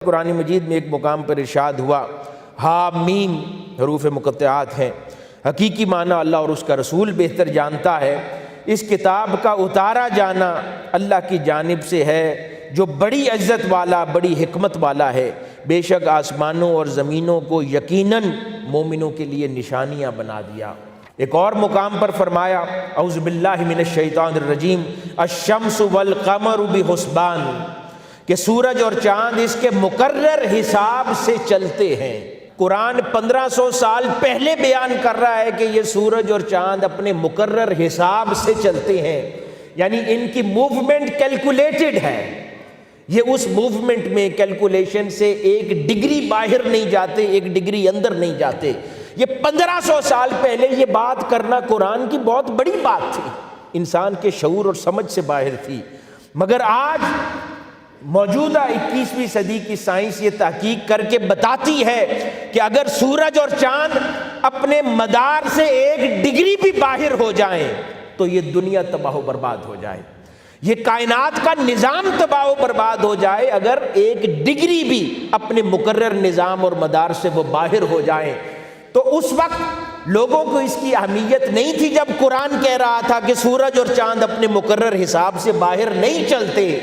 قرآن مجید میں ایک مقام پر ارشاد ہوا حامیم، حروف مقطعات ہیں، حقیقی معنی اللہ اور اس کا رسول بہتر جانتا ہے۔ اس کتاب کا اتارا جانا اللہ کی جانب سے ہے جو بڑی عزت والا، بڑی حکمت والا ہے۔ بے شک آسمانوں اور زمینوں کو یقیناً مومنوں کے لیے نشانیاں بنا دیا۔ ایک اور مقام پر فرمایا اعوذ باللہ من الشیطان الرجیم الشمس والقمر بحسبان، کہ سورج اور چاند اس کے مقرر حساب سے چلتے ہیں۔ قرآن 1500 سال پہلے بیان کر رہا ہے کہ یہ سورج اور چاند اپنے مقرر حساب سے چلتے ہیں، یعنی ان کی موومنٹ کیلکولیٹڈ ہے۔ یہ اس موومنٹ میں کیلکولیشن سے 1 ڈگری باہر نہیں جاتے، 1 ڈگری اندر نہیں جاتے۔ یہ 1500 سال پہلے یہ بات کرنا قرآن کی بہت بڑی بات تھی، انسان کے شعور اور سمجھ سے باہر تھی۔ مگر آج موجودہ 21ویں صدی کی سائنس یہ تحقیق کر کے بتاتی ہے کہ اگر سورج اور چاند اپنے مدار سے 1 ڈگری بھی باہر ہو جائیں تو یہ دنیا تباہ و برباد ہو جائے، یہ کائنات کا نظام تباہ و برباد ہو جائے اگر 1 ڈگری بھی اپنے مقرر نظام اور مدار سے وہ باہر ہو جائیں۔ تو اس وقت لوگوں کو اس کی اہمیت نہیں تھی جب قرآن کہہ رہا تھا کہ سورج اور چاند اپنے مقرر حساب سے باہر نہیں چلتے۔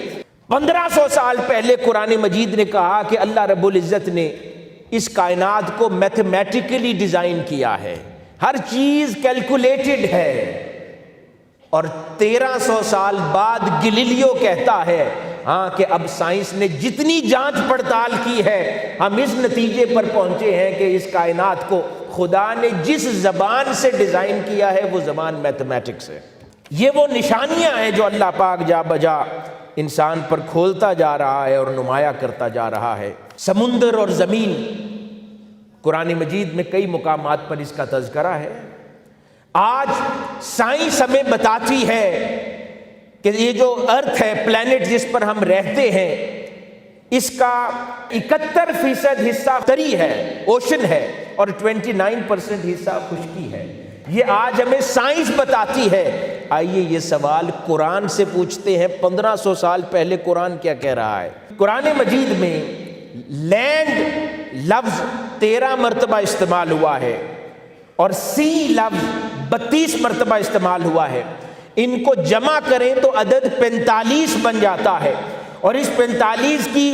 1500 سال پہلے قرآن مجید نے کہا کہ اللہ رب العزت نے اس کائنات کو میتھمیٹیکلی ڈیزائن کیا ہے، ہر چیز کیلکولیٹڈ ہے۔ اور 1300 سال بعد گلیلیو کہتا ہے ہاں کہ اب سائنس نے جتنی جانچ پڑتال کی ہے ہم اس نتیجے پر پہنچے ہیں کہ اس کائنات کو خدا نے جس زبان سے ڈیزائن کیا ہے وہ زبان میتھمیٹکس ہے۔ یہ وہ نشانیاں ہیں جو اللہ پاک جا بجا انسان پر کھولتا جا رہا ہے اور نمایاں کرتا جا رہا ہے۔ سمندر اور زمین، قرآن مجید میں کئی مقامات پر اس کا تذکرہ ہے۔ آج سائنس ہمیں بتاتی ہے کہ یہ جو ارتھ ہے، پلینٹ جس پر ہم رہتے ہیں، اس کا 71% حصہ تری ہے، اوشن ہے، اور 29% حصہ خشکی ہے۔ یہ آج ہمیں سائنس بتاتی ہے۔ آئیے یہ سوال قرآن سے پوچھتے ہیں، 1500 سال پہلے قرآن کیا کہہ رہا ہے؟ قرآن مجید میں لینڈ لفظ 13 مرتبہ استعمال ہوا ہے اور سی لفظ 32 مرتبہ استعمال ہوا ہے۔ ان کو جمع کریں تو عدد 45 بن جاتا ہے، اور اس 45 کی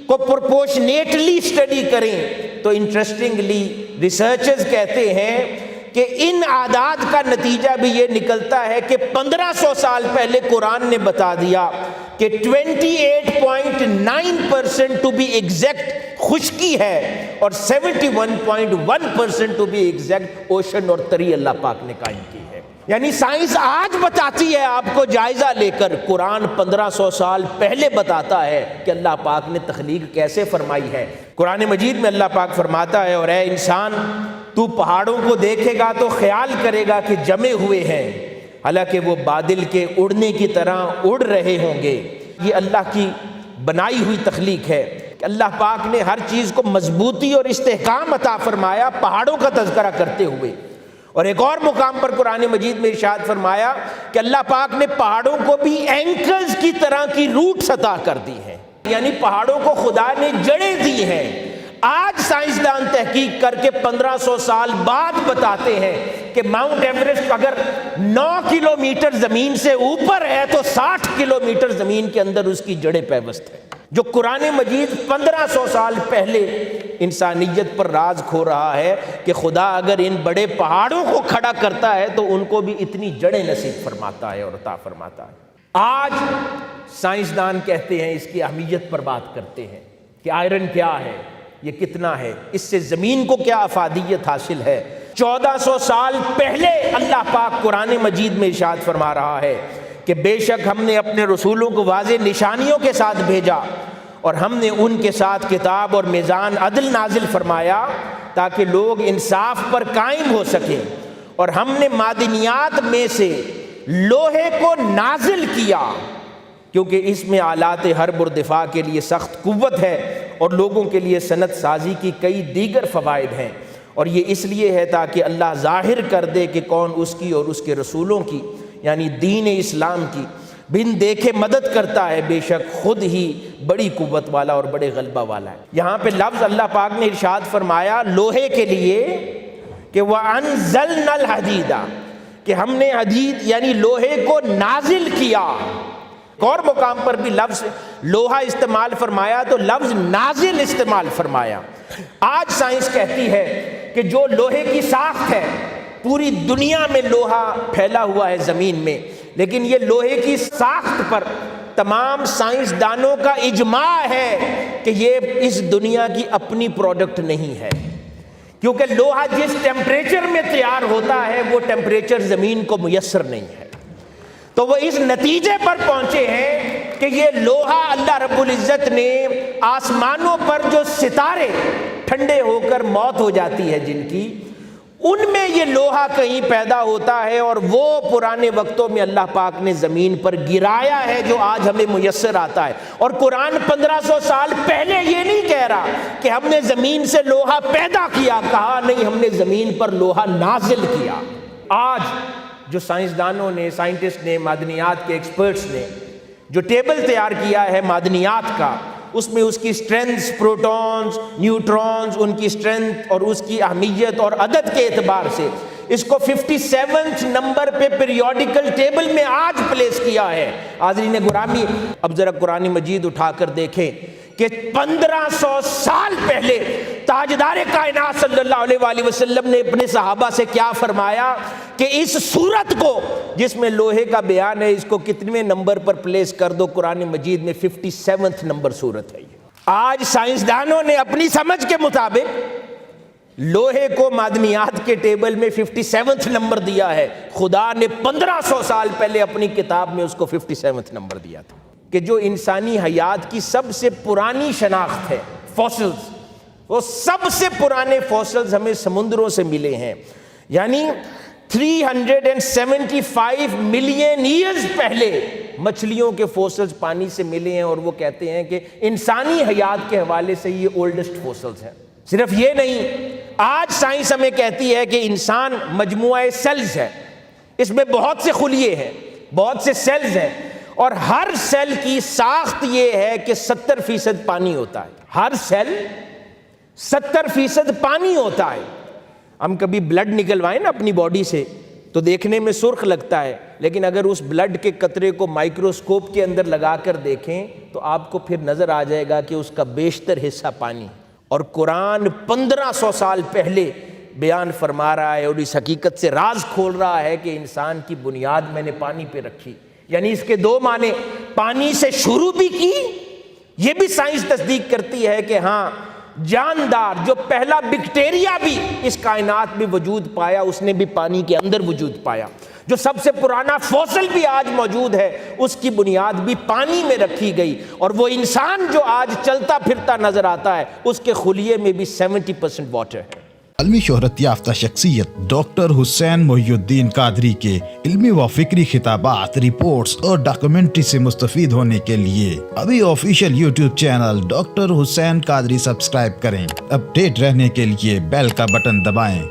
کو پروپورشنیٹلی اسٹڈی کریں تو انٹرسٹنگلی ریسرچرز کہتے ہیں کہ ان اعداد کا نتیجہ بھی یہ نکلتا ہے کہ 1500 سال پہلے قرآن نے بتا دیا کہ 28.9% ٹو بی ایگزیکٹ خشکی ہے اور 71.1% ٹو بی ایگزیکٹ اوشن اور تری اللہ پاک نے قائم کی ہے۔ یعنی سائنس آج بتاتی ہے آپ کو جائزہ لے کر، قرآن 1500 سال پہلے بتاتا ہے کہ اللہ پاک نے تخلیق کیسے فرمائی ہے۔ قرآن مجید میں اللہ پاک فرماتا ہے اور اے انسان تو پہاڑوں کو دیکھے گا تو خیال کرے گا کہ جمے ہوئے ہیں، حالانکہ وہ بادل کے اڑنے کی طرح اڑ رہے ہوں گے۔ یہ اللہ کی بنائی ہوئی تخلیق ہے کہ اللہ پاک نے ہر چیز کو مضبوطی اور استحکام عطا فرمایا پہاڑوں کا تذکرہ کرتے ہوئے۔ اور ایک اور مقام پر قرآن مجید میں ارشاد فرمایا کہ اللہ پاک نے پہاڑوں کو بھی اینکرز کی طرح کی روٹس عطا کر دی ہیں، یعنی پہاڑوں کو خدا نے جڑیں دی ہیں۔ آج سائنسدان تحقیق کر کے 1500 سال بعد بتاتے ہیں کہ ماؤنٹ ایورسٹ اگر 9 کلومیٹر زمین سے اوپر ہے تو 60 کلومیٹر زمین کے اندر اس کی جڑیں پیوست ہیں۔ جو قرآن مجید 1500 سال پہلے انسانیت پر راز کھو رہا ہے کہ خدا اگر ان بڑے پہاڑوں کو کھڑا کرتا ہے تو ان کو بھی اتنی جڑیں نصیب فرماتا ہے اور عطا فرماتا ہے۔ آج سائنسدان کہتے ہیں، اس کی اہمیت پر بات کرتے ہیں کہ آئرن کیا ہے، یہ کتنا ہے، اس سے زمین کو کیا افادیت حاصل ہے۔ 1400 سال پہلے اللہ پاک قرآن مجید میں ارشاد فرما رہا ہے کہ بے شک ہم نے اپنے رسولوں کو واضح نشانیوں کے ساتھ بھیجا اور ہم نے ان کے ساتھ کتاب اور میزان عدل نازل فرمایا تاکہ لوگ انصاف پر قائم ہو سکیں، اور ہم نے معدنیات میں سے لوہے کو نازل کیا کیونکہ اس میں آلات حرب اور دفاع کے لیے سخت قوت ہے اور لوگوں کے لیے صنعت سازی کی کئی دیگر فوائد ہیں، اور یہ اس لیے ہے تاکہ اللہ ظاہر کر دے کہ کون اس کی اور اس کے رسولوں کی یعنی دین اسلام کی بن دیکھے مدد کرتا ہے، بے شک خود ہی بڑی قوت والا اور بڑے غلبہ والا ہے۔ یہاں پہ لفظ اللہ پاک نے ارشاد فرمایا لوہے کے لیے کہ وَأَنزَلْنَا الْحَدِيدَ، کہ ہم نے حدید یعنی لوہے کو نازل کیا۔ اور مقام پر بھی لفظ لوہا استعمال فرمایا تو لفظ نازل استعمال فرمایا۔ آج سائنس کہتی ہے کہ جو لوہے کی ساخت ہے، پوری دنیا میں لوہا پھیلا ہوا ہے زمین میں، لیکن یہ لوہے کی ساخت پر تمام سائنسدانوں کا اجماع ہے کہ یہ اس دنیا کی اپنی پروڈکٹ نہیں ہے، کیونکہ لوہا جس ٹیمپریچر میں تیار ہوتا ہے وہ ٹیمپریچر زمین کو میسر نہیں ہے۔ تو وہ اس نتیجے پر پہنچے ہیں کہ یہ لوہا اللہ رب العزت نے آسمانوں پر جو ستارے ٹھنڈے ہو کر موت ہو جاتی ہے جن کی، ان میں یہ لوہا کہیں پیدا ہوتا ہے، اور وہ پرانے وقتوں میں اللہ پاک نے زمین پر گرایا ہے جو آج ہمیں میسر آتا ہے۔ اور قرآن 1500 سال پہلے یہ نہیں کہہ رہا کہ ہم نے زمین سے لوہا پیدا کیا، کہا نہیں ہم نے زمین پر لوہا نازل کیا۔ آج جو سائنسدانوں نے، سائنٹسٹ نے، معدنیات کے ایکسپرٹس نے جو ٹیبل تیار کیا ہے معدنیات کا، اس میں اس کی سٹرینتھ، پروٹونز، نیوٹرونز، ان کی سٹرینتھ اور اس کی اہمیت اور عدد کے اعتبار سے اس کو 57 نمبر پہ پیریوڈیکل ٹیبل میں آج پلیس کیا ہے۔ حاضرین گرامی، اب ذرا قرآن مجید اٹھا کر دیکھیں کہ 1500 سال پہلے تاجدار کائنات صلی اللہ علیہ وآلہ وسلم نے اپنے صحابہ سے کیا فرمایا کہ اس صورت کو جس میں لوہے کا بیان ہے اس کو کتنے نمبر پر پلیس کر دو؟ قرآن مجید میں 57 نمبر صورت ہے۔ آج سائنسدانوں نے اپنی سمجھ کے مطابق لوہے کو معدنیات کے ٹیبل میں 57 نمبر دیا ہے، خدا نے 1500 سال پہلے اپنی کتاب میں اس کو 57 نمبر دیا تھا۔ کہ جو انسانی حیات کی سب سے پرانی شناخت ہے، فوسلز، وہ سب سے پرانے فوسلز ہمیں سمندروں سے ملے ہیں، یعنی 375 ملین ایئرز پہلے مچھلیوں کے فوسلز پانی سے ملے ہیں، اور وہ کہتے ہیں کہ انسانی حیات کے حوالے سے یہ اولڈسٹ فوسلز ہیں۔ صرف یہ نہیں، آج سائنس ہمیں کہتی ہے کہ انسان مجموعہ سیلز ہے، اس میں بہت سے خلیے ہیں، بہت سے سیلز ہیں، اور ہر سیل کی ساخت یہ ہے کہ 70% پانی ہوتا ہے، ہر سیل 70% پانی ہوتا ہے۔ ہم کبھی بلڈ نکلوائیں نا اپنی باڈی سے تو دیکھنے میں سرخ لگتا ہے، لیکن اگر اس بلڈ کے قطرے کو مائکروسکوپ کے اندر لگا کر دیکھیں تو آپ کو پھر نظر آ جائے گا کہ اس کا بیشتر حصہ پانی۔ اور قرآن 1500 سال پہلے بیان فرما رہا ہے اور اس حقیقت سے راز کھول رہا ہے کہ انسان کی بنیاد میں نے پانی پہ رکھی، یعنی اس کے دو معنی، پانی سے شروع بھی کی، یہ بھی سائنس تصدیق کرتی ہے کہ ہاں جاندار جو پہلا بیکٹیریا بھی اس کائنات میں وجود پایا اس نے بھی پانی کے اندر وجود پایا، جو سب سے پرانا فوسل بھی آج موجود ہے اس کی بنیاد بھی پانی میں رکھی گئی، اور وہ انسان جو آج چلتا پھرتا نظر آتا ہے اس کے خلیے میں بھی 70% واٹر ہے۔ عالمی شہرت یافتہ شخصیت ڈاکٹر حسین محی الدین قادری کے علمی و فکری خطابات، رپورٹس اور ڈاکومنٹری سے مستفید ہونے کے لیے ابھی آفیشیل یوٹیوب چینل ڈاکٹر حسین قادری سبسکرائب کریں۔ اپ ڈیٹ رہنے کے لیے بیل کا بٹن دبائیں۔